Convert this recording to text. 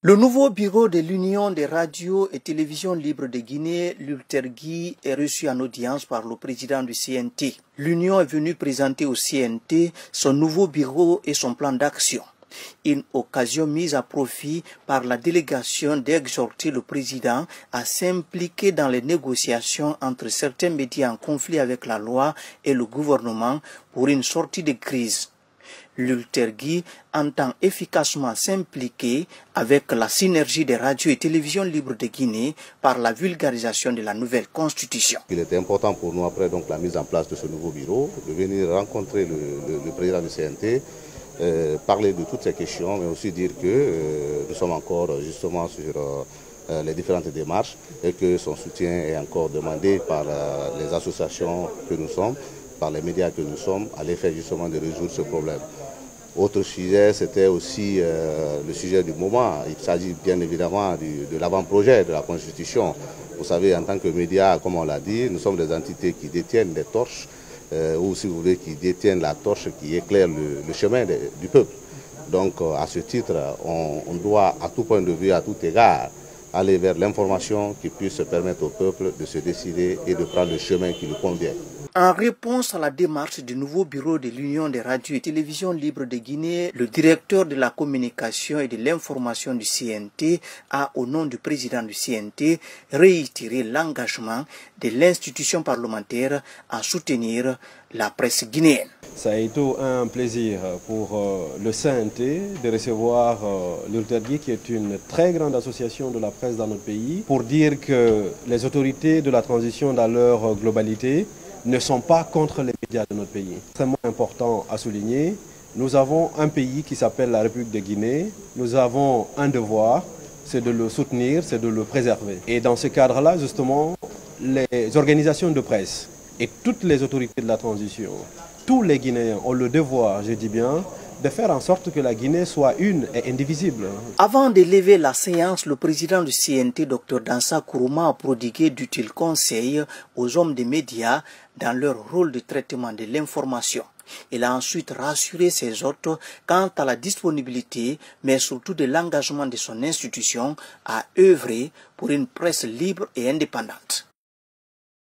Le nouveau bureau de l'Union des radios et télévisions libres de Guinée, l'ULTERGUI, est reçu en audience par le président du CNT. L'Union est venue présenter au CNT son nouveau bureau et son plan d'action. Une occasion mise à profit par la délégation d'exhorter le président à s'impliquer dans les négociations entre certains médias en conflit avec la loi et le gouvernement pour une sortie de crise. L'ULTERGUI entend efficacement s'impliquer avec la synergie des radios et télévisions libres de Guinée par la vulgarisation de la nouvelle constitution. Il était important pour nous, après donc, la mise en place de ce nouveau bureau, de venir rencontrer le président du CNT, parler de toutes ces questions, mais aussi dire que nous sommes encore justement sur les différentes démarches et que son soutien est encore demandé par les associations que nous sommes, par les médias que nous sommes, à l'effet justement de résoudre ce problème. Autre sujet, c'était aussi le sujet du moment. Il s'agit bien évidemment de l'avant-projet de la Constitution. Vous savez, en tant que médias, comme on l'a dit, nous sommes des entités qui détiennent des torches, ou si vous voulez, qui détiennent la torche qui éclaire le chemin du peuple. Donc, à ce titre, on doit, à tout point de vue, à tout égard, aller vers l'information qui puisse permettre au peuple de se décider et de prendre le chemin qui lui convient. En réponse à la démarche du nouveau bureau de l'Union des radios et télévisions libres de Guinée, le directeur de la communication et de l'information du CNT a, au nom du président du CNT, réitéré l'engagement de l'institution parlementaire à soutenir la presse guinéenne. Ça a été un plaisir pour le CNT de recevoir l'ULTERGUI, qui est une très grande association de la presse dans notre pays, pour dire que les autorités de la transition dans leur globalité ne sont pas contre les médias de notre pays. C'est extrêmement important à souligner. Nous avons un pays qui s'appelle la République de Guinée. Nous avons un devoir, c'est de le soutenir, c'est de le préserver. Et dans ce cadre-là, justement, les organisations de presse et toutes les autorités de la transition, tous les Guinéens ont le devoir, je dis bien, de faire en sorte que la Guinée soit une et indivisible. Avant de lever la séance, le président du CNT, Dr Dansa Kourouma, a prodigué d'utiles conseils aux hommes des médias dans leur rôle de traitement de l'information. Il a ensuite rassuré ses hôtes quant à la disponibilité, mais surtout de l'engagement de son institution à œuvrer pour une presse libre et indépendante.